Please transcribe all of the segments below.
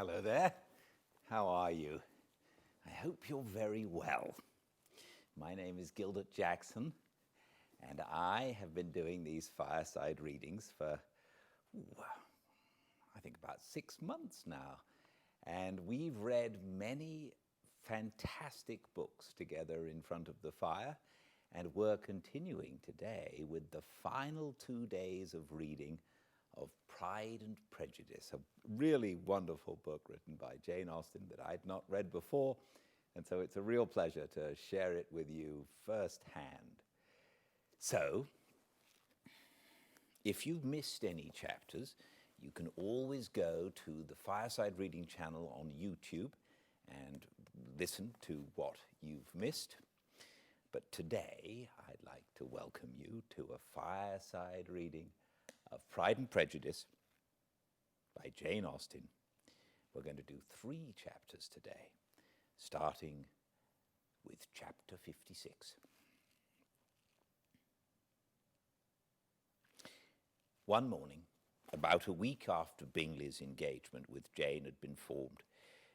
Hello there. How are you? I hope you're very well. My name is Gildart Jackson, and I have been doing these fireside readings for, I think about 6 months now. And we've read many fantastic books together in front of the fire, and we're continuing today with the final 2 days of reading of Pride and Prejudice, a really wonderful book written by Jane Austen that I'd not read before, and so it's a real pleasure to share it with you firsthand. So, if you've missed any chapters, you can always go to the Fireside Reading channel on YouTube and listen to what you've missed. But today, I'd like to welcome you to a fireside reading of Pride and Prejudice by Jane Austen. We're going to do 3 chapters today, starting with chapter 56. One morning, about a week after Bingley's engagement with Jane had been formed,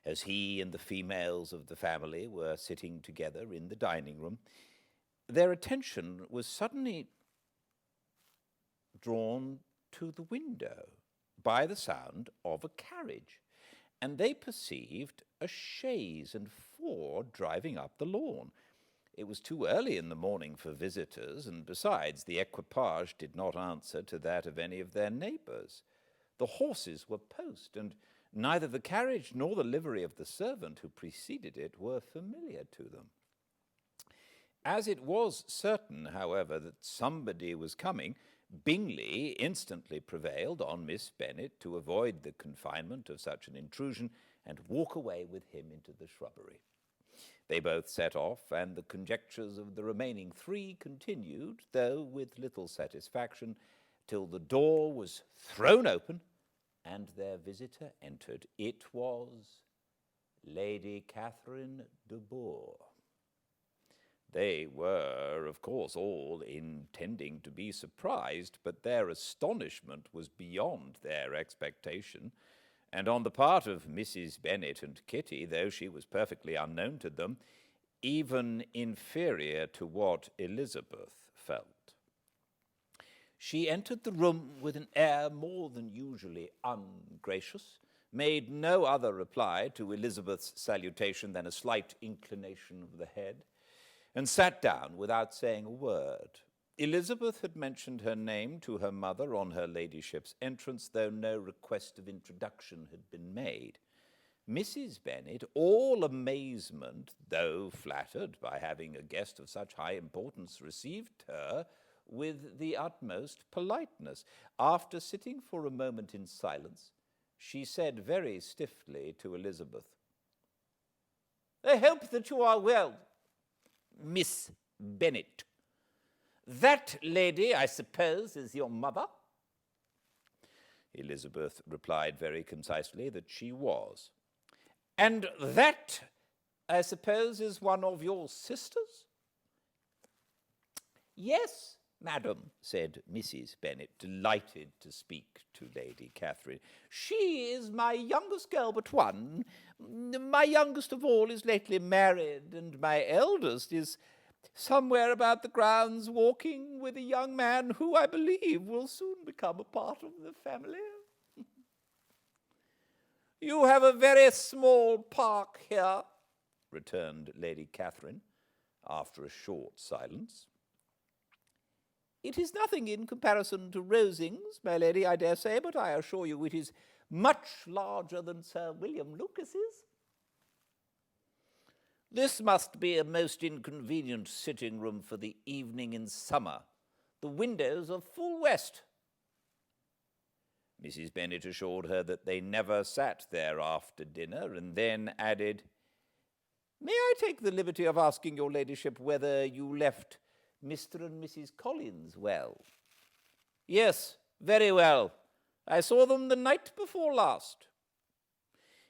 as he and the females of the family were sitting together in the dining room, their attention was suddenly drawn to the window by the sound of a carriage, and they perceived a chaise and 4 driving up the lawn. It was too early in the morning for visitors, and besides, the equipage did not answer to that of any of their neighbours. The horses were post, and neither the carriage nor the livery of the servant who preceded it were familiar to them. As it was certain, however, that somebody was coming, Bingley instantly prevailed on Miss Bennet to avoid the confinement of such an intrusion and walk away with him into the shrubbery. They both set off, and the conjectures of the remaining 3 continued, though with little satisfaction, till the door was thrown open and their visitor entered. It was Lady Catherine de Bourgh. They were, of course, all intending to be surprised, but their astonishment was beyond their expectation, and on the part of Mrs. Bennet and Kitty, though she was perfectly unknown to them, even inferior to what Elizabeth felt. She entered the room with an air more than usually ungracious, made no other reply to Elizabeth's salutation than a slight inclination of the head, and sat down without saying a word. Elizabeth had mentioned her name to her mother on her ladyship's entrance, though no request of introduction had been made. Mrs. Bennet, all amazement, though flattered by having a guest of such high importance, received her with the utmost politeness. After sitting for a moment in silence, she said very stiffly to Elizabeth, "I hope that you are well, Miss Bennet. That lady, I suppose, is your mother?" Elizabeth replied very concisely that she was. "And that, I suppose, is one of your sisters?" "Yes, madam," said Mrs. Bennet, delighted to speak to Lady Catherine. "She is my youngest girl but one. My youngest of all is lately married, and my eldest is somewhere about the grounds walking with a young man who, I believe, will soon become a part of the family." "You have a very small park here," returned Lady Catherine, after a short silence. "It is nothing in comparison to Rosings, my lady, I dare say, but I assure you it is much larger than Sir William Lucas's." "This must be a most inconvenient sitting-room for the evening in summer. The windows are full west." Mrs. Bennet assured her that they never sat there after dinner, and then added, "May I take the liberty of asking your ladyship whether you left Mr. and Mrs. Collins well?" "Yes, very well. I saw them the night before last."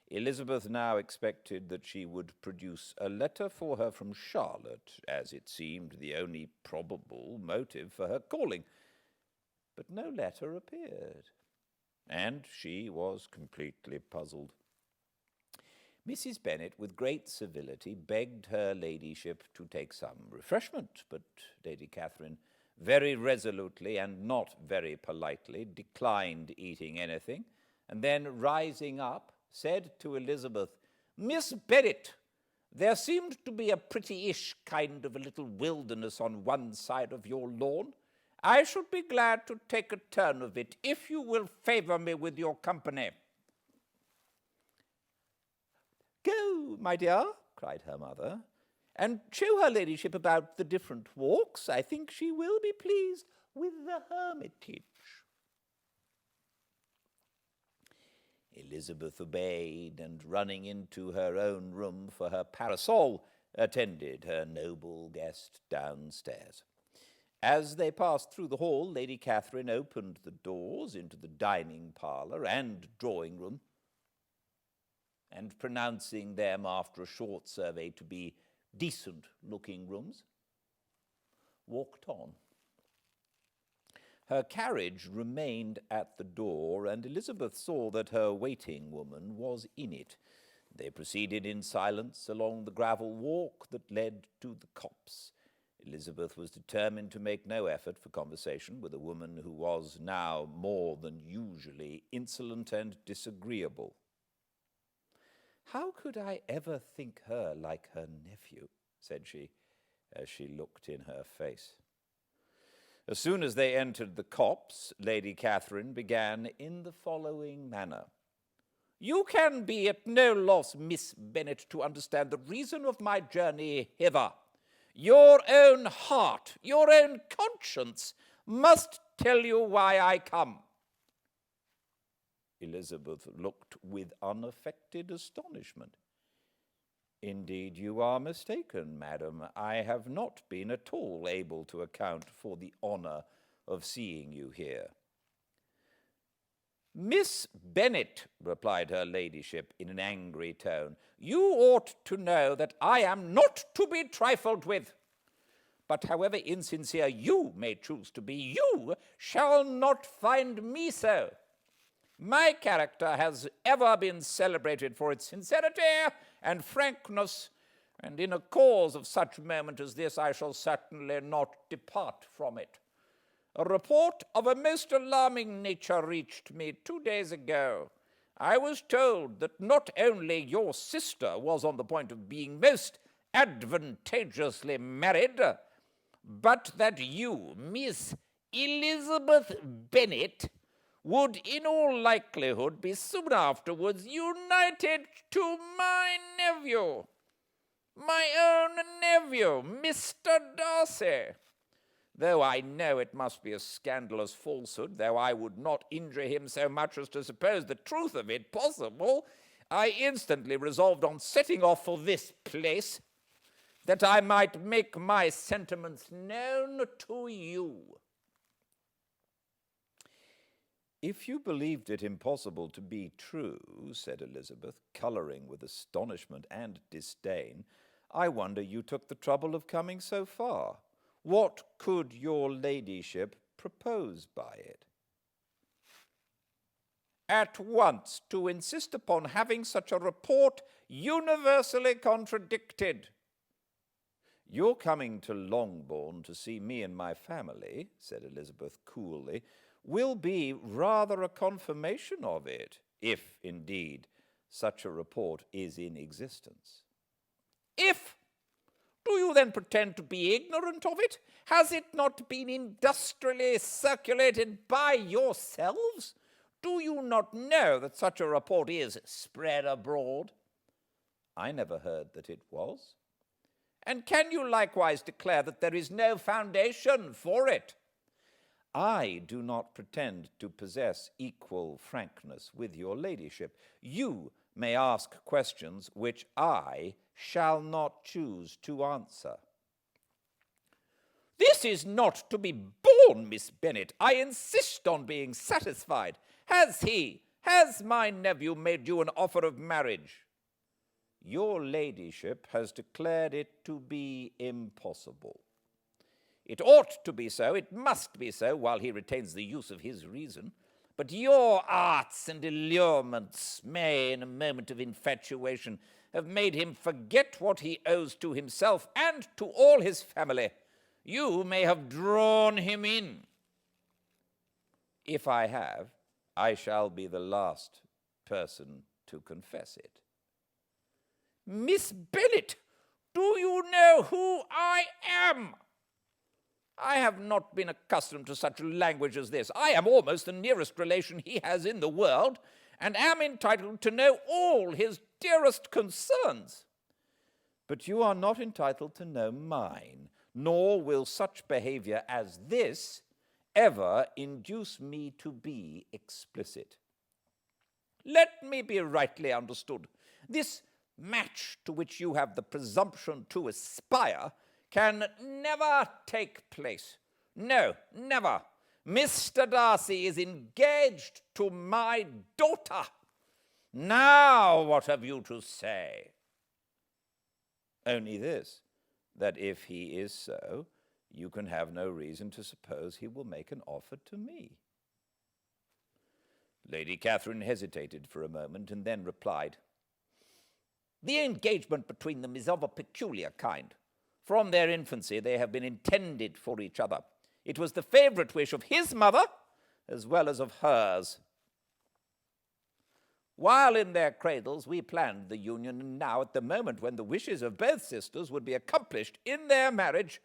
Elizabeth now expected that she would produce a letter for her from Charlotte, as it seemed the only probable motive for her calling. But no letter appeared, and she was completely puzzled. Mrs. Bennet, with great civility, begged her ladyship to take some refreshment, but Lady Catherine very resolutely and not very politely declined eating anything, and then, rising up, said to Elizabeth, "Miss Bennet, there seemed to be a pretty-ish kind of a little wilderness on one side of your lawn. I should be glad to take a turn of it, if you will favour me with your company." "Go, my dear," cried her mother, "and show her ladyship about the different walks. I think she will be pleased with the hermitage." Elizabeth obeyed, and running into her own room for her parasol, attended her noble guest downstairs. As they passed through the hall, Lady Catherine opened the doors into the dining parlour and drawing-room, and pronouncing them after a short survey to be decent-looking rooms, walked on. Her carriage remained at the door, and Elizabeth saw that her waiting woman was in it. They proceeded in silence along the gravel walk that led to the copse. Elizabeth was determined to make no effort for conversation with a woman who was now more than usually insolent and disagreeable. "How could I ever think her like her nephew?" said she, as she looked in her face. As soon as they entered the copse, Lady Catherine began in the following manner. "You can be at no loss, Miss Bennet, to understand the reason of my journey hither. Your own heart, your own conscience, must tell you why I come." Elizabeth looked with unaffected astonishment. "Indeed, you are mistaken, madam. I have not been at all able to account for the honour of seeing you here." "Miss Bennet," replied her ladyship in an angry tone, "you ought to know that I am not to be trifled with. But however insincere you may choose to be, you shall not find me so. My character has ever been celebrated for its sincerity and frankness, and in a cause of such moment as this I shall certainly not depart from it. A report of a most alarming nature reached me 2 days ago. I was told that not only your sister was on the point of being most advantageously married, but that you, Miss Elizabeth Bennet, would in all likelihood be soon afterwards united to my nephew, my own nephew, Mr. Darcy. Though I know it must be a scandalous falsehood, though I would not injure him so much as to suppose the truth of it possible, I instantly resolved on setting off for this place, that I might make my sentiments known to you." "If you believed it impossible to be true," said Elizabeth, colouring with astonishment and disdain, "I wonder you took the trouble of coming so far. What could your ladyship propose by it?" "At once to insist upon having such a report universally contradicted." "Your coming to Longbourn to see me and my family," said Elizabeth coolly, "will be rather a confirmation of it, if, indeed, such a report is in existence." "If? Do you then pretend to be ignorant of it? Has it not been industrially circulated by yourselves? Do you not know that such a report is spread abroad?" "I never heard that it was." "And can you likewise declare that there is no foundation for it?" "I do not pretend to possess equal frankness with your ladyship. You may ask questions which I shall not choose to answer." "This is not to be borne, Miss Bennet. I insist on being satisfied. Has my nephew made you an offer of marriage?" "Your ladyship has declared it to be impossible." "It ought to be so, it must be so, while he retains the use of his reason. But your arts and allurements may, in a moment of infatuation, have made him forget what he owes to himself and to all his family. You may have drawn him in. If I have, I shall be the last person to confess it. Miss Bennet, do you know who I am? I have not been accustomed to such language as this. I am almost the nearest relation he has in the world, and am entitled to know all his dearest concerns. But you are not entitled to know mine, nor will such behavior as this ever induce me to be explicit. Let me be rightly understood. This match to which you have the presumption to aspire can never take place. No, never. Mr. Darcy is engaged to my daughter. Now what have you to say? Only this, that if he is so, you can have no reason to suppose he will make an offer to me. Lady Catherine hesitated for a moment and then replied, The engagement between them is of a peculiar kind. From their infancy they have been intended for each other. It was the favourite wish of his mother as well as of hers. While in their cradles we planned the union, and now at the moment when the wishes of both sisters would be accomplished in their marriage,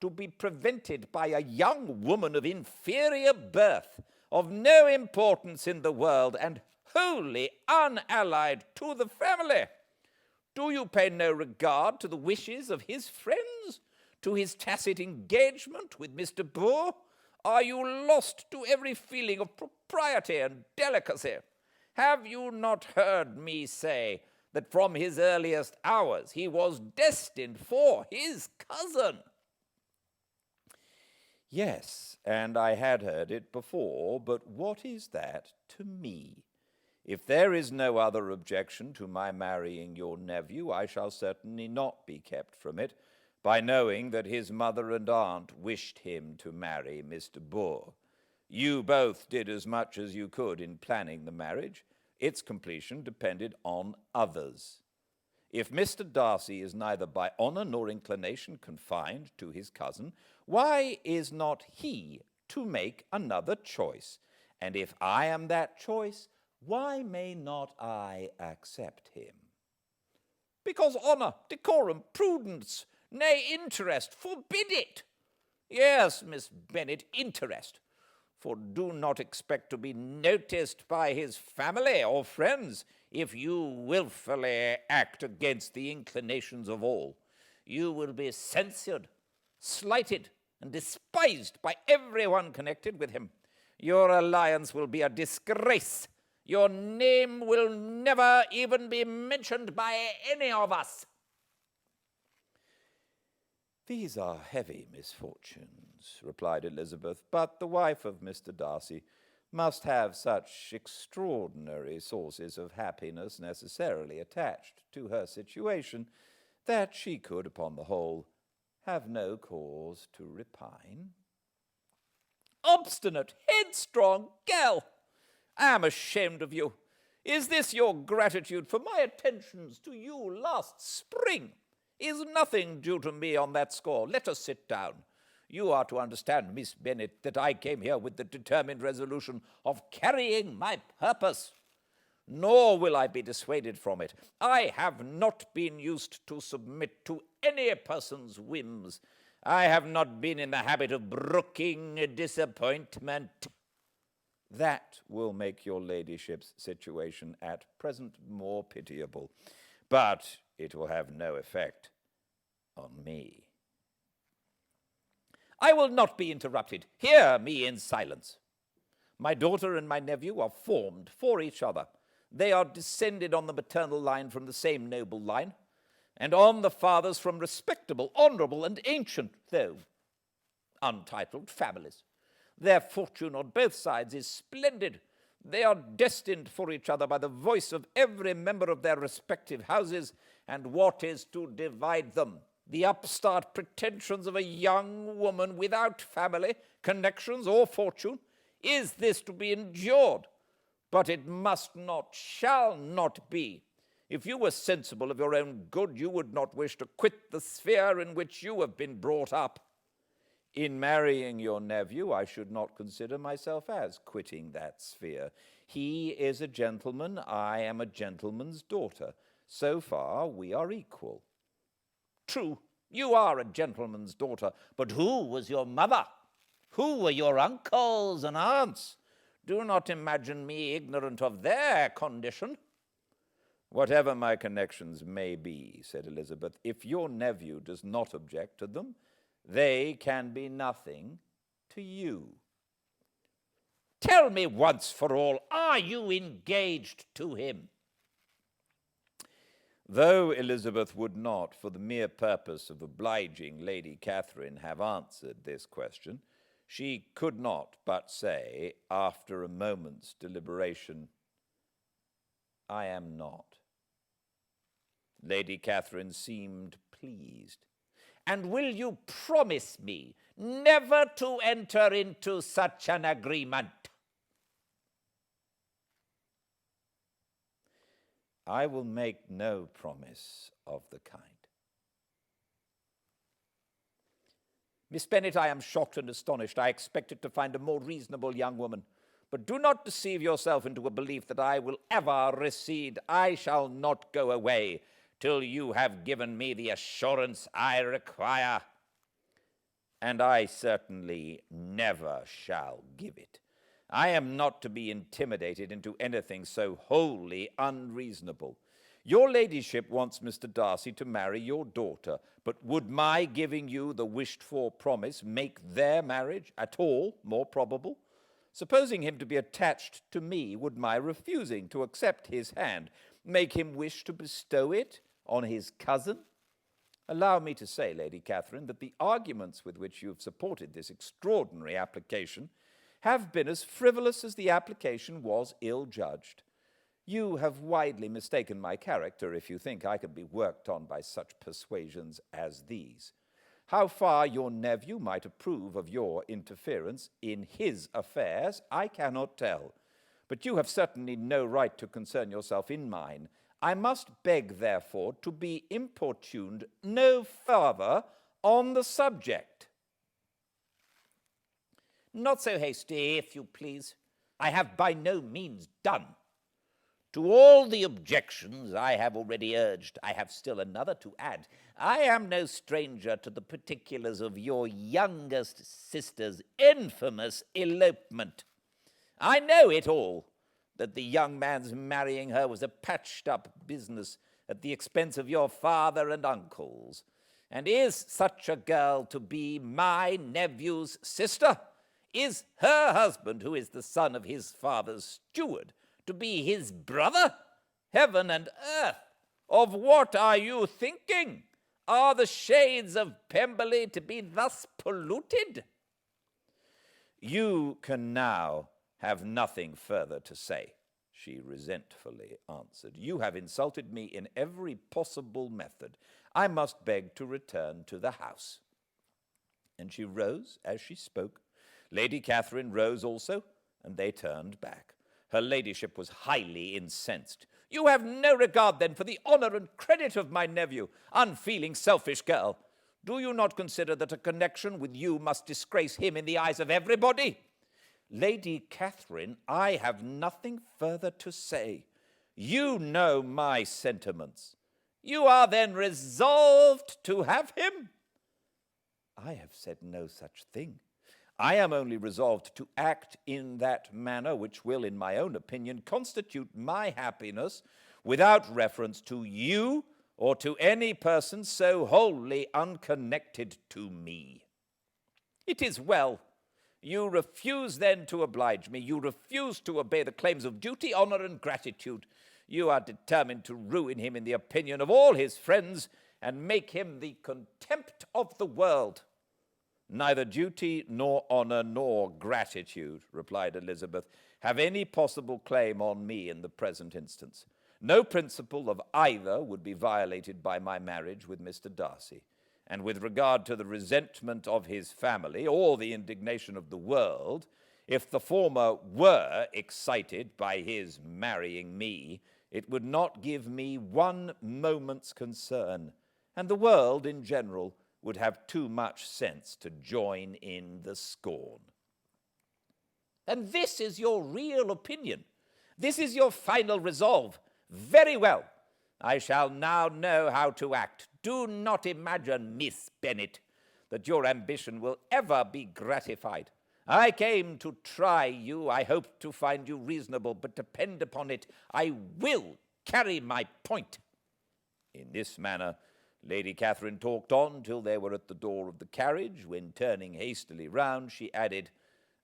to be prevented by a young woman of inferior birth, of no importance in the world, and wholly unallied to the family. Do you pay no regard to the wishes of his friends, to his tacit engagement with Mr. Boor? Are you lost to every feeling of propriety and delicacy? Have you not heard me say that from his earliest hours he was destined for his cousin? Yes, and I had heard it before, but what is that to me? If there is no other objection to my marrying your nephew, I shall certainly not be kept from it, by knowing that his mother and aunt wished him to marry Mr. Boor. You both did as much as you could in planning the marriage. Its completion depended on others. If Mr. Darcy is neither by honour nor inclination confined to his cousin, why is not he to make another choice? And if I am that choice, why may not I accept him? Because honour, decorum, prudence, nay, interest forbid it. Yes, Miss Bennet, interest. For do not expect to be noticed by his family or friends if you wilfully act against the inclinations of all. You will be censured, slighted, and despised by everyone connected with him. Your alliance will be a disgrace. Your name will never even be mentioned by any of us. These are heavy misfortunes, replied Elizabeth, but the wife of Mr. Darcy must have such extraordinary sources of happiness necessarily attached to her situation that she could, upon the whole, have no cause to repine. Obstinate, headstrong girl! I am ashamed of you. Is this your gratitude for my attentions to you last spring? Is nothing due to me on that score? Let us sit down. You are to understand, Miss Bennet, that I came here with the determined resolution of carrying my purpose. Nor will I be dissuaded from it. I have not been used to submit to any person's whims. I have not been in the habit of brooking disappointment. That will make your ladyship's situation at present more pitiable, but it will have no effect on me. I will not be interrupted. Hear me in silence. My daughter and my nephew are formed for each other. They are descended on the maternal line from the same noble line, and on the father's from respectable, honourable, and ancient, though untitled, families. Their fortune on both sides is splendid. They are destined for each other by the voice of every member of their respective houses, and what is to divide them? The upstart pretensions of a young woman without family, connections, or fortune? is this to be endured? But it must not, shall not be. If you were sensible of your own good, you would not wish to quit the sphere in which you have been brought up. In marrying your nephew, I should not consider myself as quitting that sphere. He is a gentleman, I am a gentleman's daughter. So far, we are equal. True, you are a gentleman's daughter, but who was your mother? Who were your uncles and aunts? Do not imagine me ignorant of their condition. Whatever my connections may be, said Elizabeth, if your nephew does not object to them, they can be nothing to you. Tell me once for all, are you engaged to him? Though Elizabeth would not, for the mere purpose of obliging Lady Catherine, have answered this question, she could not but say, after a moment's deliberation, I am not. Lady Catherine seemed pleased. And will you promise me never to enter into such an agreement? I will make no promise of the kind. Miss Bennet, I am shocked and astonished. I expected to find a more reasonable young woman. But do not deceive yourself into a belief that I will ever recede. I shall not go away till you have given me the assurance I require. And I certainly never shall give it. I am not to be intimidated into anything so wholly unreasonable. Your ladyship wants Mr. Darcy to marry your daughter, but would my giving you the wished-for promise make their marriage at all more probable? Supposing him to be attached to me, would my refusing to accept his hand make him wish to bestow it on his cousin? Allow me to say, Lady Catherine, that the arguments with which you have supported this extraordinary application have been as frivolous as the application was ill-judged. You have widely mistaken my character if you think I can be worked on by such persuasions as these. How far your nephew might approve of your interference in his affairs, I cannot tell. But you have certainly no right to concern yourself in mine. I must beg, therefore, to be importuned no further on the subject. Not so hasty, if you please. I have by no means done. To all the objections I have already urged, I have still another to add. I am no stranger to the particulars of your youngest sister's infamous elopement. I know it all, that the young man's marrying her was a patched-up business at the expense of your father and uncles. And is such a girl to be my nephew's sister? Is her husband, who is the son of his father's steward, to be his brother? Heaven and earth! Of what are you thinking? Are the shades of Pemberley to be thus polluted? You can now have nothing further to say, she resentfully answered. You have insulted me in every possible method. I must beg to return to the house. And she rose as she spoke. Lady Catherine rose also, and they turned back. Her ladyship was highly incensed. You have no regard, then, for the honour and credit of my nephew, unfeeling, selfish girl. Do you not consider that a connection with you must disgrace him in the eyes of everybody? Lady Catherine, I have nothing further to say. You know my sentiments. You are then resolved to have him? I have said no such thing. I am only resolved to act in that manner which will, in my own opinion, constitute my happiness without reference to you or to any person so wholly unconnected to me. It is well. You refuse then to oblige me. You refuse to obey the claims of duty, honour, and gratitude. You are determined to ruin him in the opinion of all his friends and make him the contempt of the world. Neither duty nor honour nor gratitude, replied Elizabeth, have any possible claim on me in the present instance. No principle of either would be violated by my marriage with Mr. Darcy. And with regard to the resentment of his family or the indignation of the world, If the former were excited by his marrying me, it would not give me one moment's concern, and the world in general would have too much sense to join in the scorn. And this is your real opinion. This is your final resolve. Very well. I shall now know how to act. Do not imagine, Miss Bennet, that your ambition will ever be gratified. I came to try you. I hope to find you reasonable, but depend upon it, I will carry my point. In this manner, Lady Catherine talked on till they were at the door of the carriage, when, turning hastily round, she added,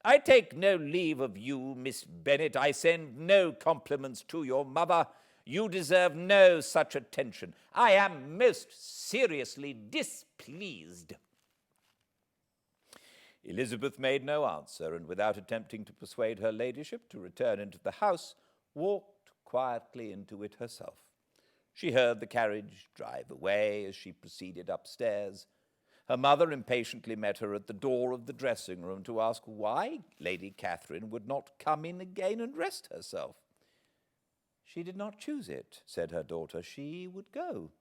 I take no leave of you, Miss Bennet. I send no compliments to your mother. You deserve no such attention. I am most seriously displeased. Elizabeth made no answer, and without attempting to persuade her ladyship to return into the house, walked quietly into it herself. She heard the carriage drive away as she proceeded upstairs. Her mother impatiently met her at the door of the dressing-room to ask why Lady Catherine would not come in again and rest herself. She did not choose it, said her daughter. She would go.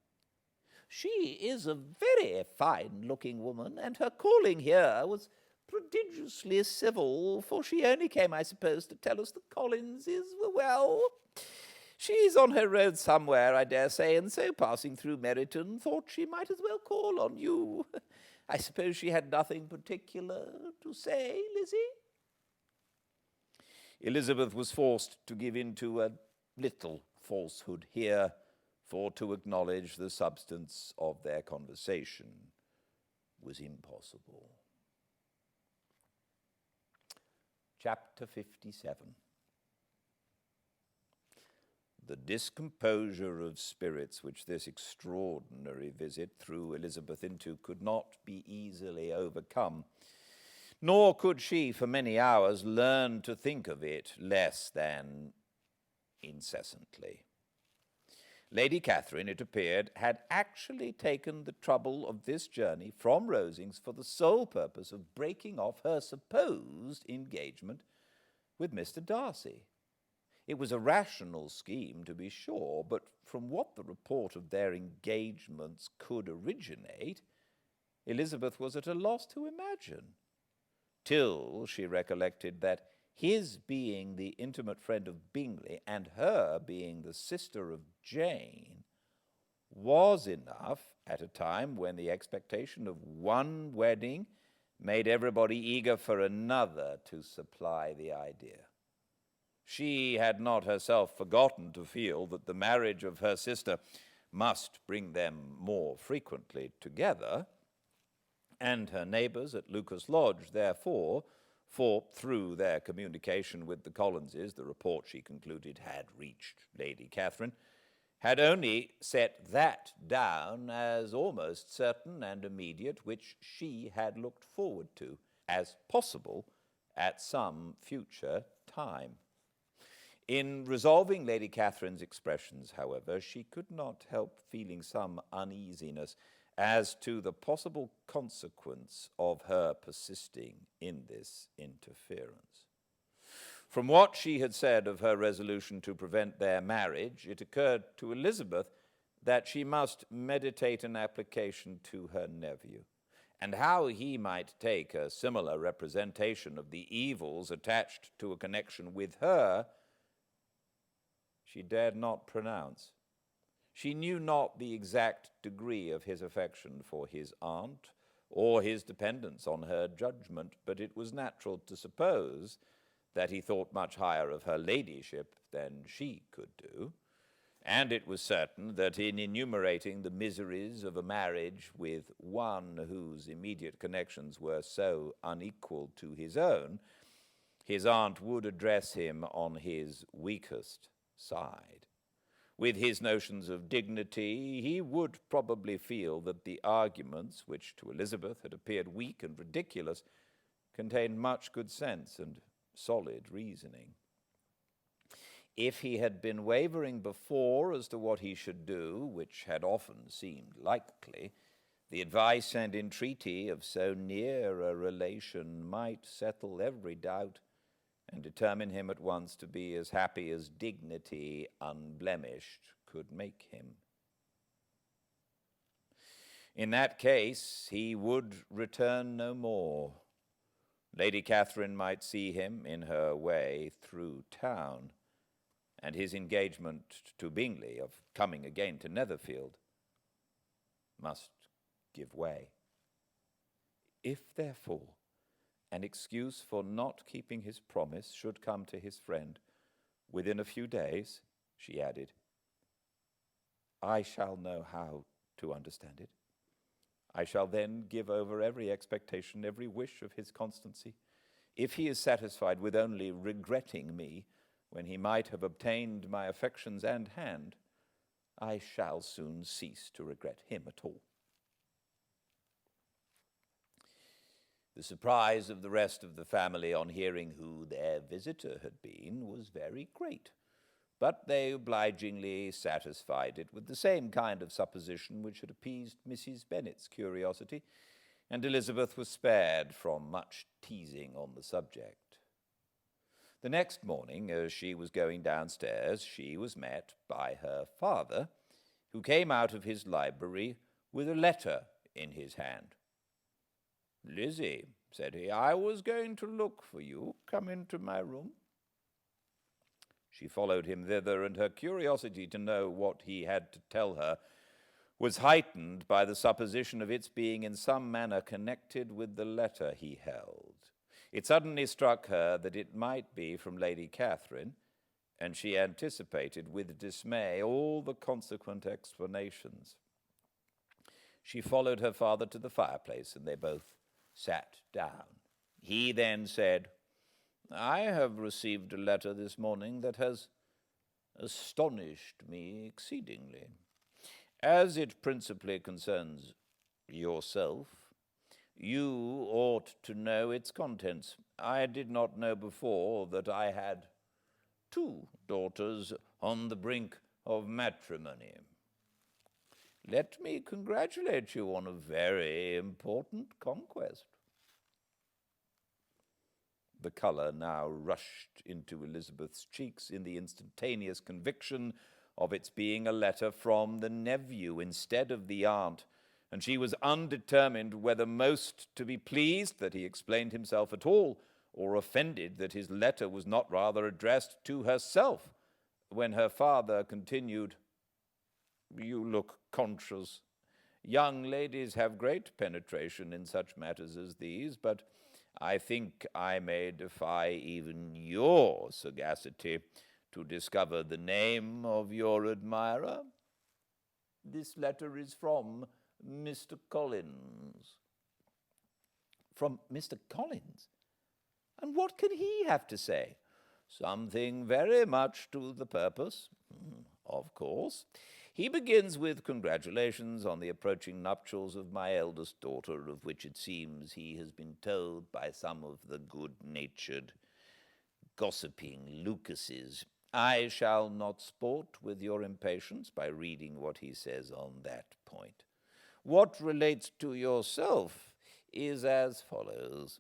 She is a very fine-looking woman, and her calling here was prodigiously civil, for she only came, I suppose, to tell us the Collinses were well. She's on her road somewhere, I dare say, and so passing through Meryton, thought she might as well call on you. I suppose she had nothing particular to say, Lizzie? Elizabeth was forced to give in to a little falsehood here, for to acknowledge the substance of their conversation was impossible. Chapter 57. The discomposure of spirits which this extraordinary visit threw Elizabeth into could not be easily overcome, nor could she for many hours learn to think of it less than incessantly. Lady Catherine, it appeared, had actually taken the trouble of this journey from Rosings for the sole purpose of breaking off her supposed engagement with Mr. Darcy. It was a rational scheme, to be sure, but from what the report of their engagements could originate, Elizabeth was at a loss to imagine, till she recollected that his being the intimate friend of Bingley and her being the sister of Jane was enough at a time when the expectation of one wedding made everybody eager for another to supply the idea. She had not herself forgotten to feel that the marriage of her sister must bring them more frequently together, and her neighbours at Lucas Lodge, therefore, for through their communication with the Collinses, the report, she concluded, had reached Lady Catherine, had only set that down as almost certain and immediate, which she had looked forward to as possible at some future time. In resolving Lady Catherine's expressions, however, she could not help feeling some uneasiness as to the possible consequence of her persisting in this interference. From what she had said of her resolution to prevent their marriage, it occurred to Elizabeth that she must meditate an application to her nephew, and how he might take a similar representation of the evils attached to a connection with her, she dared not pronounce. She knew not the exact degree of his affection for his aunt, or his dependence on her judgment, but it was natural to suppose that he thought much higher of her ladyship than she could do, and it was certain that in enumerating the miseries of a marriage with one whose immediate connections were so unequal to his own, his aunt would address him on his weakest side. With his notions of dignity, he would probably feel that the arguments, which to Elizabeth had appeared weak and ridiculous, contained much good sense and solid reasoning. If he had been wavering before as to what he should do, which had often seemed likely, the advice and entreaty of so near a relation might settle every doubt and determine him at once to be as happy as dignity unblemished could make him. In that case, he would return no more. Lady Catherine might see him in her way through town, and his engagement to Bingley of coming again to Netherfield must give way. If, therefore, an excuse for not keeping his promise should come to his friend within a few days, she added, I shall know how to understand it. I shall then give over every expectation, every wish of his constancy. If he is satisfied with only regretting me, when he might have obtained my affections and hand, I shall soon cease to regret him at all. The surprise of the rest of the family on hearing who their visitor had been was very great, but they obligingly satisfied it with the same kind of supposition which had appeased Mrs. Bennet's curiosity, and Elizabeth was spared from much teasing on the subject. The next morning, as she was going downstairs, she was met by her father, who came out of his library with a letter in his hand. Lizzie, said he, I was going to look for you. Come into my room. She followed him thither, and her curiosity to know what he had to tell her was heightened by the supposition of its being in some manner connected with the letter he held. It suddenly struck her that it might be from Lady Catherine, and she anticipated with dismay all the consequent explanations. She followed her father to the fireplace, and they both sat down. He then said, I have received a letter this morning that has astonished me exceedingly. As it principally concerns yourself, you ought to know its contents. I did not know before that I had 2 daughters on the brink of matrimony. Let me congratulate you on a very important conquest. The colour now rushed into Elizabeth's cheeks in the instantaneous conviction of its being a letter from the nephew instead of the aunt, and she was undetermined whether most to be pleased that he explained himself at all, or offended that his letter was not rather addressed to herself, when her father continued, You look conscious. Young ladies have great penetration in such matters as these, but I think I may defy even your sagacity to discover the name of your admirer. This letter is from Mr. Collins. From Mr. Collins? And what can he have to say? Something very much to the purpose, of course. He begins with congratulations on the approaching nuptials of my eldest daughter, of which it seems he has been told by some of the good-natured, gossiping Lucases. I shall not sport with your impatience by reading what he says on that point. What relates to yourself is as follows.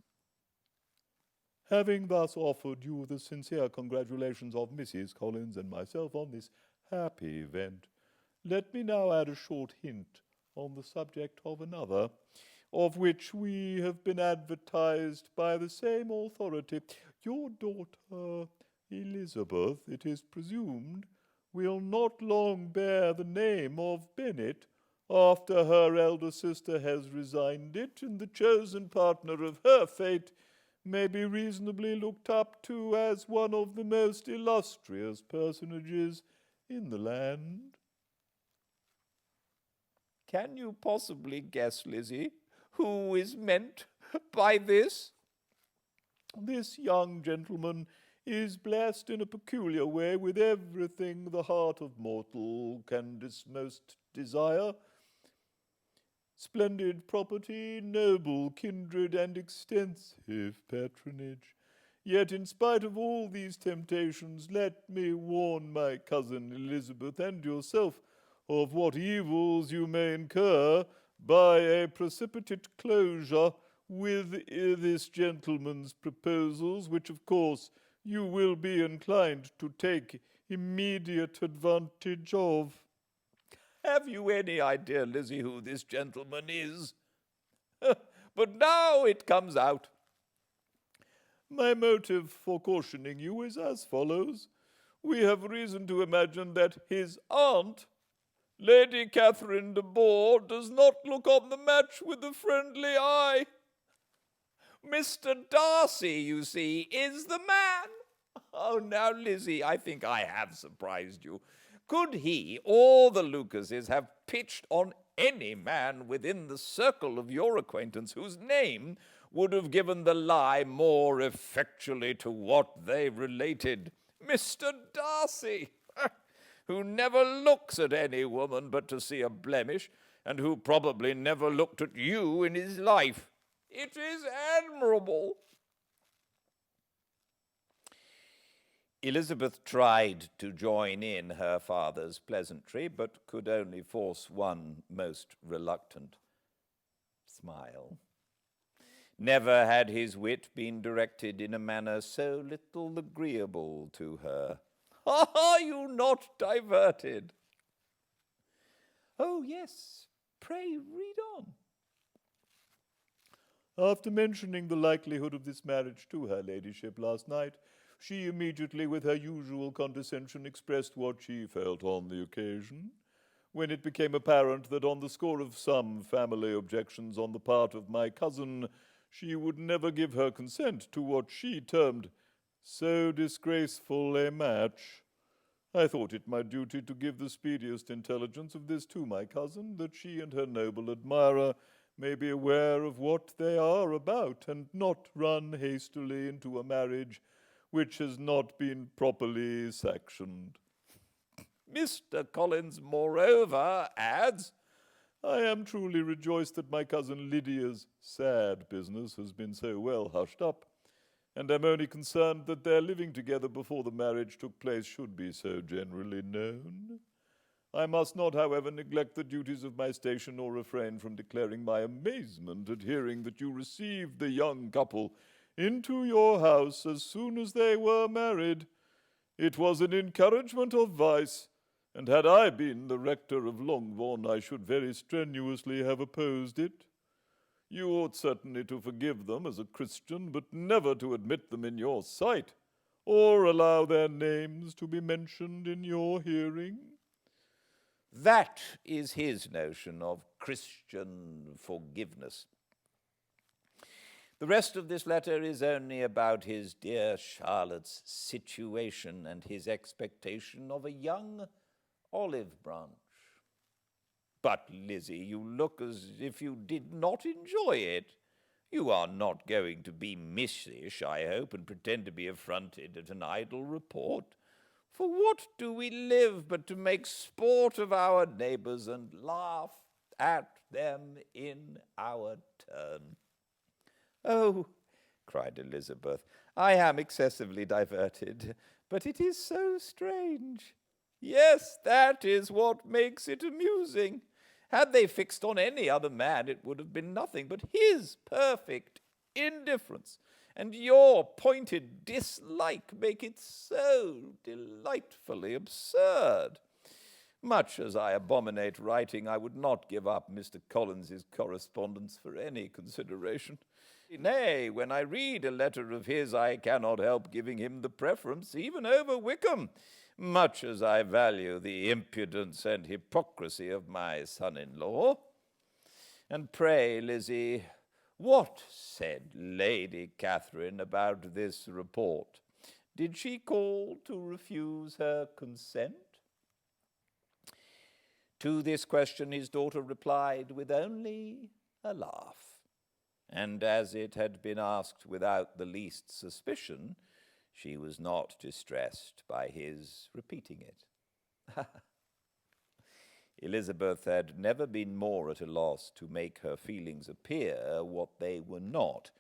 Having thus offered you the sincere congratulations of Mrs. Collins and myself on this happy event, let me now add a short hint on the subject of another, of which we have been advertised by the same authority. Your daughter Elizabeth, it is presumed, will not long bear the name of Bennet, after her elder sister has resigned it, and the chosen partner of her fate may be reasonably looked up to as one of the most illustrious personages in the land. Can you possibly guess, Lizzie, who is meant by this? This young gentleman is blessed in a peculiar way with everything the heart of mortal can most desire. Splendid property, noble kindred, and extensive patronage. Yet in spite of all these temptations, let me warn my cousin Elizabeth and yourself of what evils you may incur by a precipitate closure with this gentleman's proposals, which of course you will be inclined to take immediate advantage of. Have you any idea, Lizzie, who this gentleman is? But now it comes out. My motive for cautioning you is as follows. We have reason to imagine that his aunt, Lady Catherine de Bourgh, does not look on the match with a friendly eye. Mr. Darcy, you see, is the man. Oh, now, Lizzie, I think I have surprised you. Could he or the Lucases have pitched on any man within the circle of your acquaintance whose name would have given the lie more effectually to what they related? Mr. Darcy, who never looks at any woman but to see a blemish, and who probably never looked at you in his life. It is admirable. Elizabeth tried to join in her father's pleasantry, but could only force one most reluctant smile. Never had his wit been directed in a manner so little agreeable to her. Are you not diverted? Oh, yes, pray read on. After mentioning the likelihood of this marriage to her ladyship last night, she immediately, with her usual condescension, expressed what she felt on the occasion. When it became apparent that on the score of some family objections on the part of my cousin, she would never give her consent to what she termed so disgraceful a match, I thought it my duty to give the speediest intelligence of this to my cousin, that she and her noble admirer may be aware of what they are about, and not run hastily into a marriage which has not been properly sanctioned. Mr. Collins, moreover, adds, I am truly rejoiced that my cousin Lydia's sad business has been so well hushed up, and am only concerned that their living together before the marriage took place should be so generally known. I must not, however, neglect the duties of my station or refrain from declaring my amazement at hearing that you received the young couple into your house as soon as they were married. It was an encouragement of vice, and had I been the rector of Longbourn, I should very strenuously have opposed it. You ought certainly to forgive them as a Christian, but never to admit them in your sight, or allow their names to be mentioned in your hearing. That is his notion of Christian forgiveness. The rest of this letter is only about his dear Charlotte's situation and his expectation of a young olive branch. But, Lizzie, you look as if you did not enjoy it. You are not going to be missish, I hope, and pretend to be affronted at an idle report. For what do we live but to make sport of our neighbours and laugh at them in our turn? Oh, cried Elizabeth, I am excessively diverted, but it is so strange. Yes, that is what makes it amusing. Had they fixed on any other man, it would have been nothing but his perfect indifference and your pointed dislike make it so delightfully absurd. Much as I abominate writing, I would not give up Mr. Collins's correspondence for any consideration. Nay, when I read a letter of his, I cannot help giving him the preference, even over Wickham, much as I value the impudence and hypocrisy of my son-in-law. And pray, Lizzie, what said Lady Catherine about this report? Did she call to refuse her consent? To this question his daughter replied with only a laugh, and as it had been asked without the least suspicion, she was not distressed by his repeating it. Elizabeth had never been more at a loss to make her feelings appear what they were not.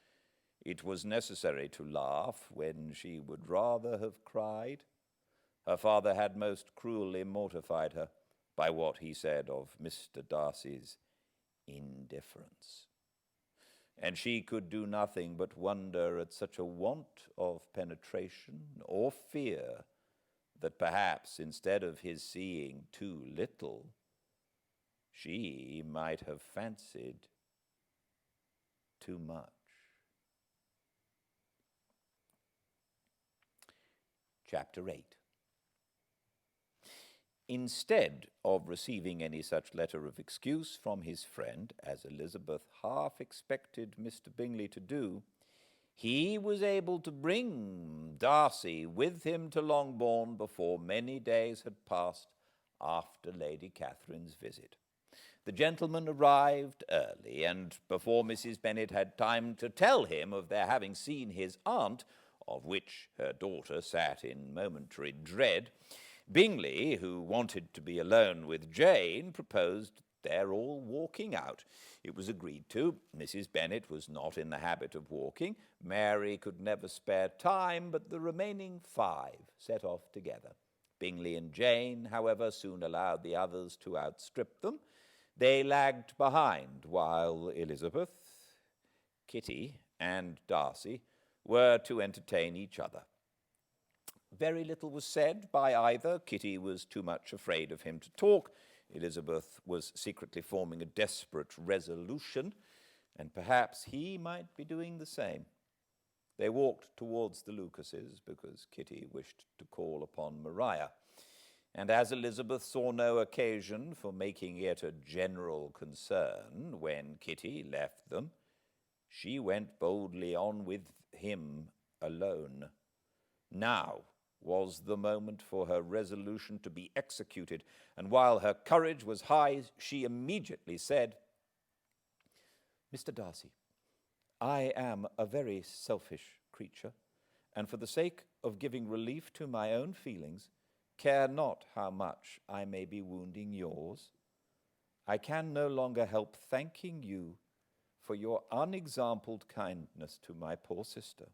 It was necessary to laugh when she would rather have cried. Her father had most cruelly mortified her by what he said of Mr. Darcy's indifference. and she could do nothing but wonder at such a want of penetration or fear that perhaps instead of his seeing too little, she might have fancied too much. Chapter 8. Instead of receiving any such letter of excuse from his friend as Elizabeth half expected Mr. Bingley to do, he was able to bring Darcy with him to Longbourn before many days had passed after Lady Catherine's visit. The gentleman arrived early, and before Mrs. Bennet had time to tell him of their having seen his aunt, of which her daughter sat in momentary dread, Bingley, who wanted to be alone with Jane, proposed their all walking out. It was agreed to. Mrs. Bennet was not in the habit of walking. Mary could never spare time, but the remaining 5 set off together. Bingley and Jane, however, soon allowed the others to outstrip them. They lagged behind, while Elizabeth, Kitty, and Darcy were to entertain each other. Very little was said by either. Kitty was too much afraid of him to talk. Elizabeth was secretly forming a desperate resolution, and perhaps he might be doing the same. They walked towards the Lucases because Kitty wished to call upon Maria, and as Elizabeth saw no occasion for making it a general concern when Kitty left them, she went boldly on with him alone. Now was the moment for her resolution to be executed, and while her courage was high, she immediately said, "Mr. Darcy, I am a very selfish creature, and for the sake of giving relief to my own feelings, care not how much I may be wounding yours. I can no longer help thanking you for your unexampled kindness to my poor sister.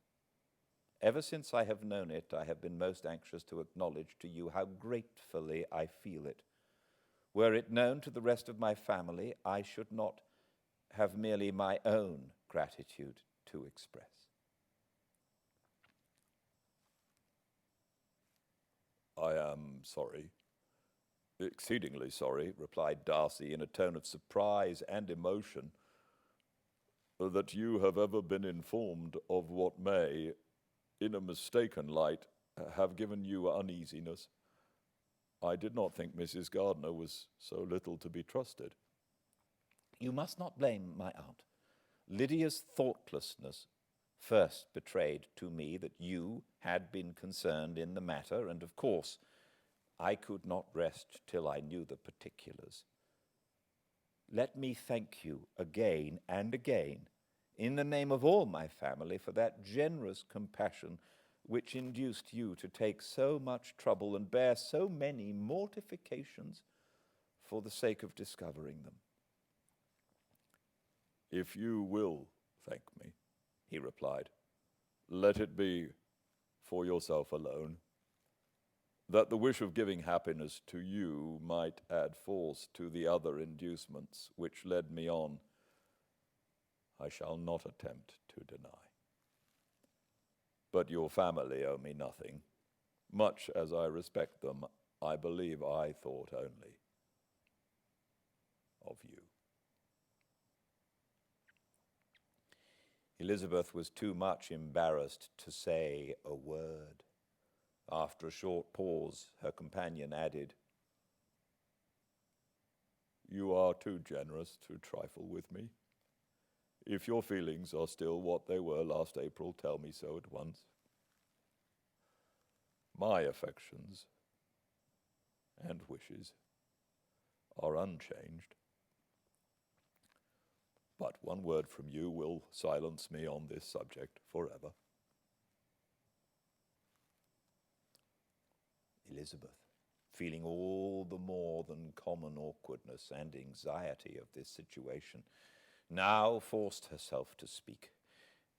Ever since I have known it, I have been most anxious to acknowledge to you how gratefully I feel it. Were it known to the rest of my family, I should not have merely my own gratitude to express." "I am sorry, exceedingly sorry," replied Darcy in a tone of surprise and emotion, "that you have ever been informed of what may, in a mistaken light, have given you uneasiness. I did not think Mrs. Gardiner was so little to be trusted." "You must not blame my aunt. Lydia's thoughtlessness first betrayed to me that you had been concerned in the matter, and of course I could not rest till I knew the particulars. Let me thank you again and again, in the name of all my family, for that generous compassion which induced you to take so much trouble and bear so many mortifications for the sake of discovering them." "If you will thank me," he replied, "let it be for yourself alone, that the wish of giving happiness to you might add force to the other inducements which led me on, I shall not attempt to deny. But your family owe me nothing. Much as I respect them, I believe I thought only of you." Elizabeth was too much embarrassed to say a word. After a short pause, her companion added, "You are too generous to trifle with me. If your feelings are still what they were last April, tell me so at once. My affections and wishes are unchanged. But one word from you will silence me on this subject forever." Elizabeth, feeling all the more than common awkwardness and anxiety of this situation, now forced herself to speak,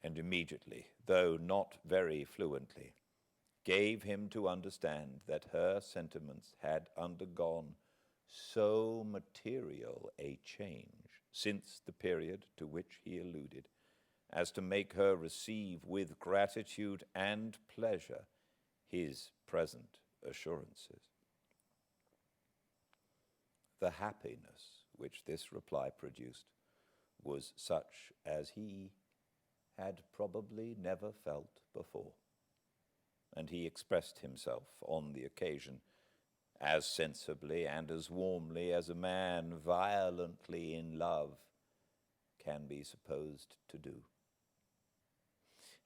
and immediately, though not very fluently, gave him to understand that her sentiments had undergone so material a change since the period to which he alluded, as to make her receive with gratitude and pleasure his present assurances. The happiness which this reply produced was such as he had probably never felt before, and he expressed himself on the occasion as sensibly and as warmly as a man violently in love can be supposed to do.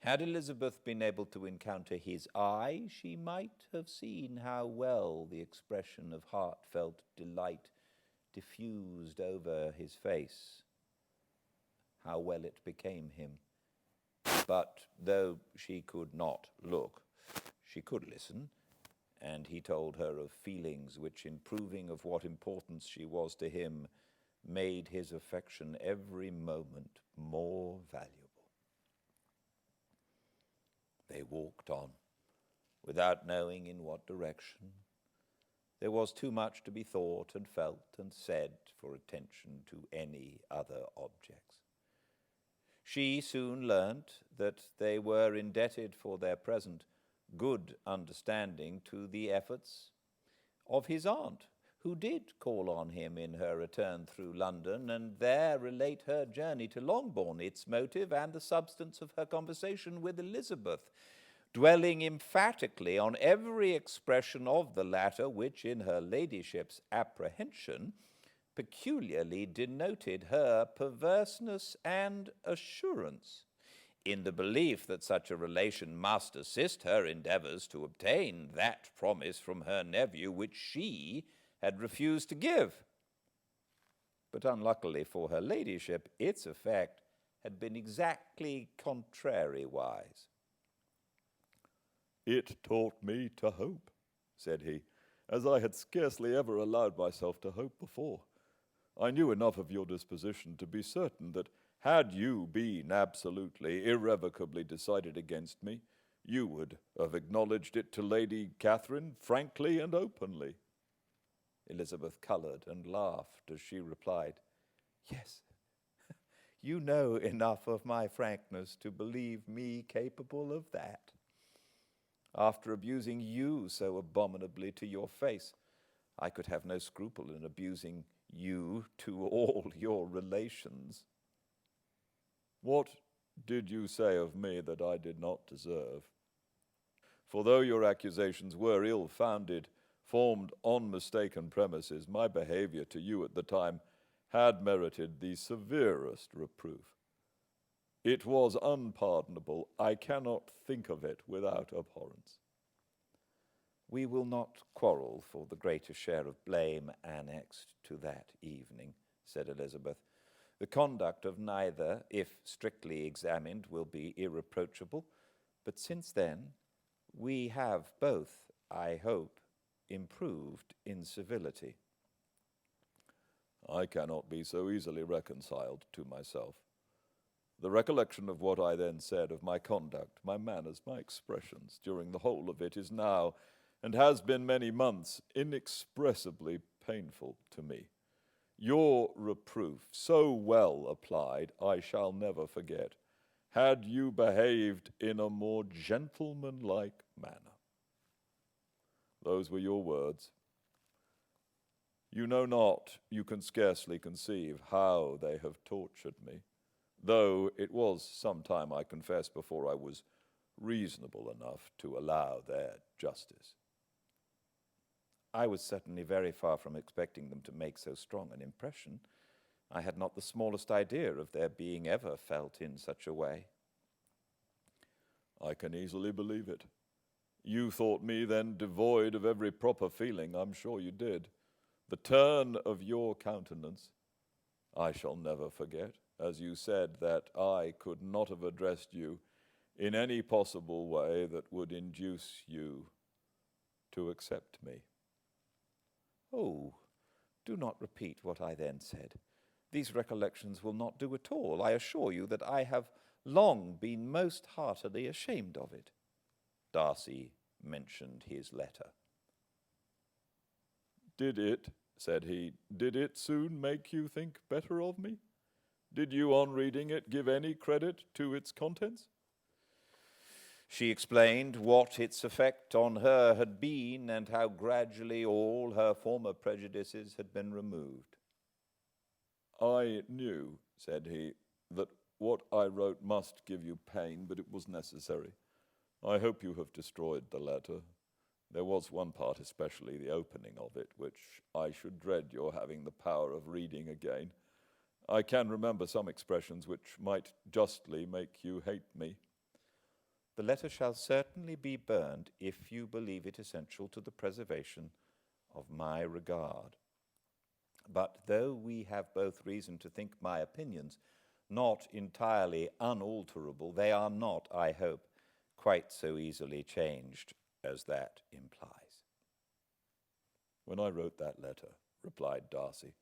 Had Elizabeth been able to encounter his eye, she might have seen how well the expression of heartfelt delight diffused over his face, how well it became him. But though she could not look, she could listen, and he told her of feelings which, in proving of what importance she was to him, made his affection every moment more valuable. They walked on, without knowing in what direction. There was too much to be thought and felt and said for attention to any other objects. She soon learnt that they were indebted for their present good understanding to the efforts of his aunt, who did call on him in her return through London, and there relate her journey to Longbourn, its motive, and the substance of her conversation with Elizabeth, dwelling emphatically on every expression of the latter which, in her ladyship's apprehension, peculiarly denoted her perverseness and assurance, in the belief that such a relation must assist her endeavours to obtain that promise from her nephew which she had refused to give. But unluckily for her ladyship, its effect had been exactly contrariwise. "It taught me to hope," said he, "as I had scarcely ever allowed myself to hope before. I knew enough of your disposition to be certain that had you been absolutely, irrevocably decided against me, you would have acknowledged it to Lady Catherine frankly and openly." Elizabeth coloured and laughed as she replied, "Yes, you know enough of my frankness to believe me capable of that. After abusing you so abominably to your face, I could have no scruple in abusing you to all your relations." "What did you say of me that I did not deserve? For though your accusations were ill-founded, formed on mistaken premises, my behavior to you at the time had merited the severest reproof. It was unpardonable. I cannot think of it without abhorrence." "We will not quarrel for the greater share of blame annexed to that evening," said Elizabeth. "The conduct of neither, if strictly examined, will be irreproachable, but since then we have both, I hope, improved in civility." "I cannot be so easily reconciled to myself. The recollection of what I then said, of my conduct, my manners, my expressions, during the whole of it, is now, and has been many months, inexpressibly painful to me. Your reproof, so well applied, I shall never forget, had you behaved in a more gentlemanlike manner. Those were your words. You know not, you can scarcely conceive how they have tortured me, though it was some time, I confess, before I was reasonable enough to allow their justice." "I was certainly very far from expecting them to make so strong an impression. I had not the smallest idea of their being ever felt in such a way." "I can easily believe it. You thought me then devoid of every proper feeling. I'm sure you did. The turn of your countenance I shall never forget, as you said that I could not have addressed you in any possible way that would induce you to accept me." "Oh, do not repeat what I then said. These recollections will not do at all. I assure you that I have long been most heartily ashamed of it." Darcy mentioned his letter. "Did it," said he, "did it soon make you think better of me?" Did you, on reading it, give any credit to its contents? She explained what its effect on her had been and how gradually all her former prejudices had been removed. I knew, said he, that what I wrote must give you pain, but it was necessary. I hope you have destroyed the letter. There was one part, especially the opening of it, which I should dread your having the power of reading again. I can remember some expressions which might justly make you hate me. The letter shall certainly be burned if you believe it essential to the preservation of my regard. But though we have both reason to think my opinions not entirely unalterable, they are not, I hope, quite so easily changed as that implies. When I wrote that letter, replied Darcy,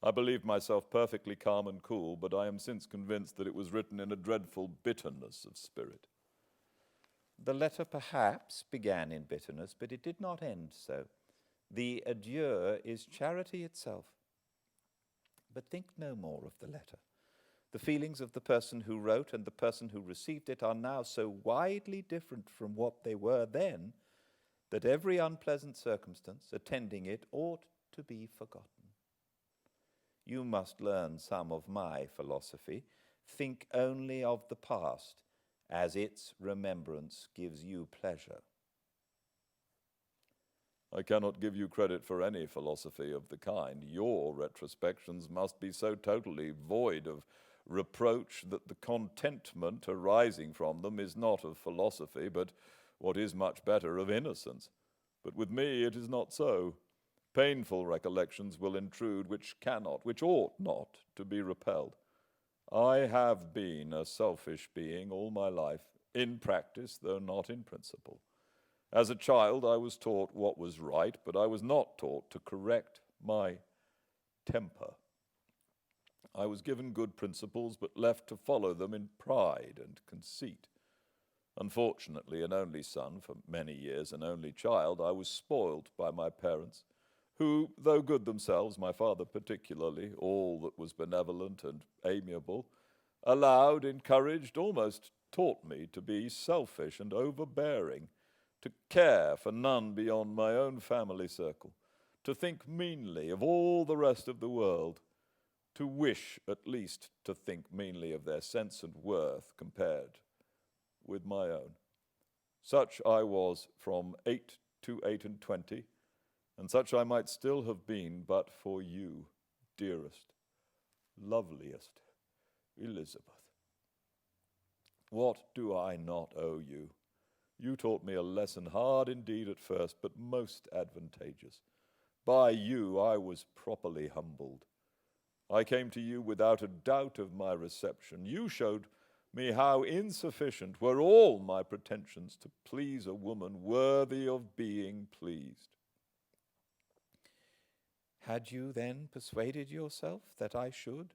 I believed myself perfectly calm and cool, but I am since convinced that it was written in a dreadful bitterness of spirit. The letter perhaps began in bitterness, but it did not end so. The adieu is charity itself. But think no more of the letter. The feelings of the person who wrote and the person who received it are now so widely different from what they were then that every unpleasant circumstance attending it ought to be forgotten. You must learn some of my philosophy. Think only of the past, as its remembrance gives you pleasure. I cannot give you credit for any philosophy of the kind. Your retrospections must be so totally void of reproach that the contentment arising from them is not of philosophy, but, what is much better, of innocence. But with me it is not so. Painful recollections will intrude which cannot, which ought not, to be repelled. I have been a selfish being all my life, in practice, though not in principle. As a child, I was taught what was right, but I was not taught to correct my temper. I was given good principles, but left to follow them in pride and conceit. Unfortunately, an only son, for many years an only child, I was spoiled by my parents, who, though good themselves, my father particularly, all that was benevolent and amiable, allowed, encouraged, almost taught me to be selfish and overbearing, to care for none beyond my own family circle, to think meanly of all the rest of the world, to wish at least to think meanly of their sense and worth compared with my own. Such I was from 8 to 28, and such I might still have been but for you, dearest, loveliest Elizabeth. What do I not owe you? You taught me a lesson hard indeed at first, but most advantageous. By you I was properly humbled. I came to you without a doubt of my reception. You showed me how insufficient were all my pretensions to please a woman worthy of being pleased. Had you then persuaded yourself that I should?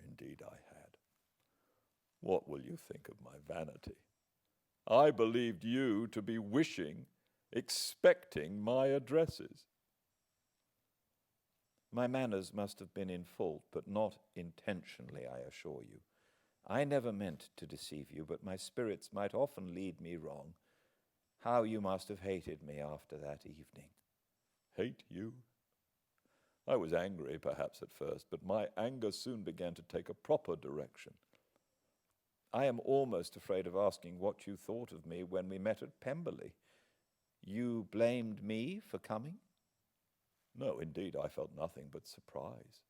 Indeed I had. What will you think of my vanity? I believed you to be wishing, expecting my addresses. My manners must have been in fault, but not intentionally, I assure you. I never meant to deceive you, but my spirits might often lead me wrong. How you must have hated me after that evening. Hate you? I was angry, perhaps, at first, but my anger soon began to take a proper direction. I am almost afraid of asking what you thought of me when we met at Pemberley. You blamed me for coming? No, indeed, I felt nothing but surprise.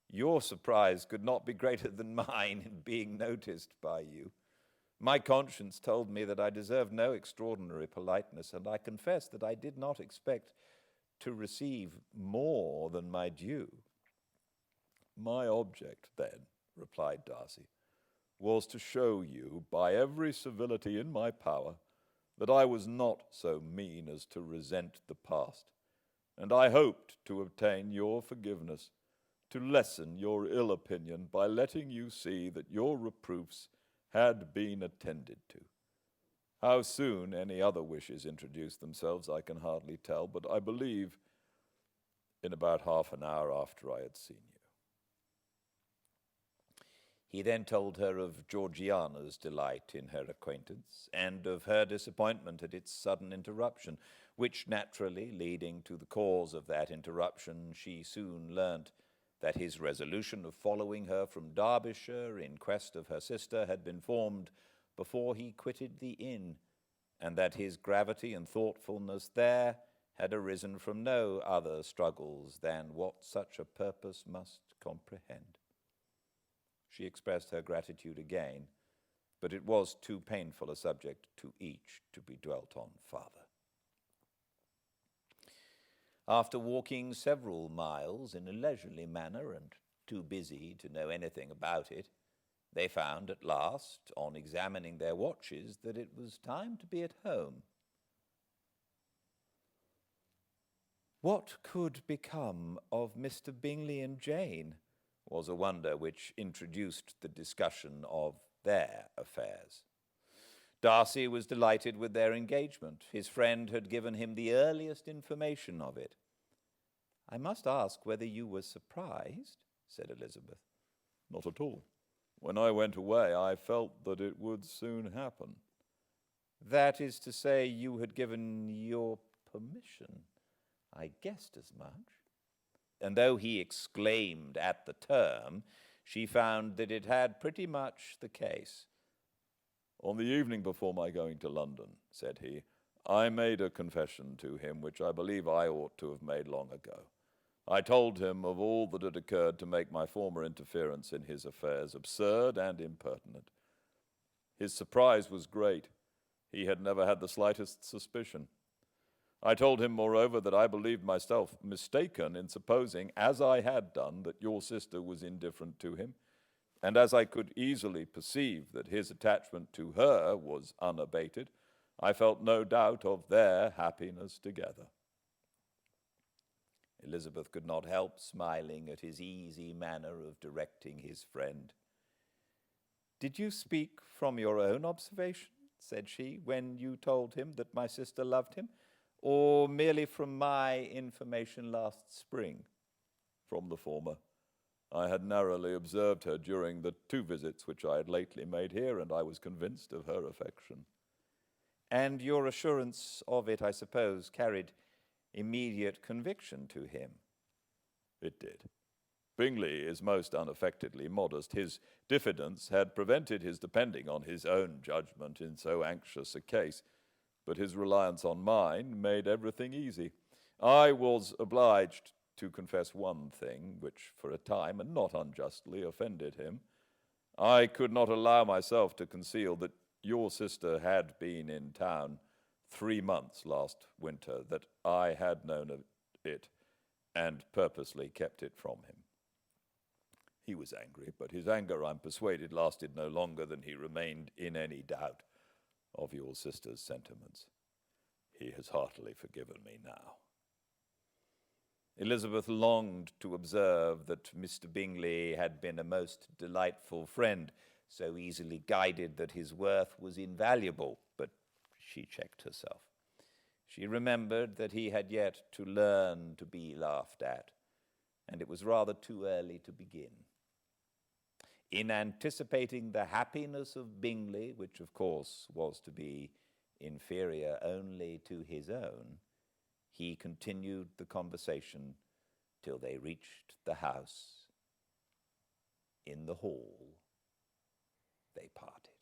Your surprise could not be greater than mine in being noticed by you. My conscience told me that I deserved no extraordinary politeness, and I confess that I did not expect to receive more than my due. My object, then, replied Darcy, was to show you, by every civility in my power, that I was not so mean as to resent the past, and I hoped to obtain your forgiveness, to lessen your ill opinion by letting you see that your reproofs had been attended to. How soon any other wishes introduced themselves I can hardly tell, but I believe in about half an hour after I had seen you. He then told her of Georgiana's delight in her acquaintance, and of her disappointment at its sudden interruption, which naturally, leading to the cause of that interruption, she soon learnt that his resolution of following her from Derbyshire in quest of her sister had been formed before he quitted the inn, and that his gravity and thoughtfulness there had arisen from no other struggles than what such a purpose must comprehend. She expressed her gratitude again, but it was too painful a subject to each to be dwelt on farther. After walking several miles in a leisurely manner and too busy to know anything about it, they found at last, on examining their watches, that it was time to be at home. What could become of Mr. Bingley and Jane was a wonder which introduced the discussion of their affairs. Darcy was delighted with their engagement. His friend had given him the earliest information of it. "I must ask whether you were surprised," said Elizabeth. "Not at all. When I went away, I felt that it would soon happen." "That is to say, you had given your permission. I guessed as much." And though he exclaimed at the term, she found that it had pretty much the case. "On the evening before my going to London," said he, "I made a confession to him which I believe I ought to have made long ago. I told him of all that had occurred to make my former interference in his affairs absurd and impertinent. His surprise was great. He had never had the slightest suspicion. I told him, moreover, that I believed myself mistaken in supposing, as I had done, that your sister was indifferent to him, and as I could easily perceive that his attachment to her was unabated, I felt no doubt of their happiness together." Elizabeth could not help smiling at his easy manner of directing his friend. "Did you speak from your own observation," said she, "when you told him that my sister loved him, or merely from my information last spring?" "From the former. I had narrowly observed her during the 2 visits which I had lately made here, and I was convinced of her affection." "And your assurance of it, I suppose, carried immediate conviction to him?" "It did. Bingley is most unaffectedly modest. His diffidence had prevented his depending on his own judgment in so anxious a case, but his reliance on mine made everything easy. I was obliged to confess one thing, which for a time, and not unjustly, offended him. I could not allow myself to conceal that your sister had been in town 3 months last winter, that I had known of it, and purposely kept it from him. He was angry, but his anger, I'm persuaded, lasted no longer than he remained in any doubt of your sister's sentiments. He has heartily forgiven me now." Elizabeth longed to observe that Mr. Bingley had been a most delightful friend, so easily guided that his worth was invaluable, but she checked herself. She remembered that he had yet to learn to be laughed at, and it was rather too early to begin. In anticipating the happiness of Bingley, which of course was to be inferior only to his own, he continued the conversation till they reached the house. In the hall, they parted.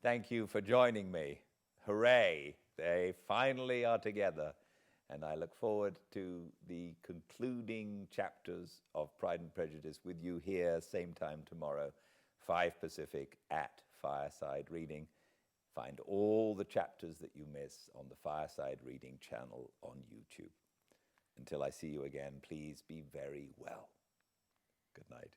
Thank you for joining me. Hooray! They finally are together, and I look forward to the concluding chapters of Pride and Prejudice with you here, same time tomorrow, 5 Pacific at Fireside Reading. Find all the chapters that you miss on the Fireside Reading channel on YouTube. Until I see you again, please be very well. Good night.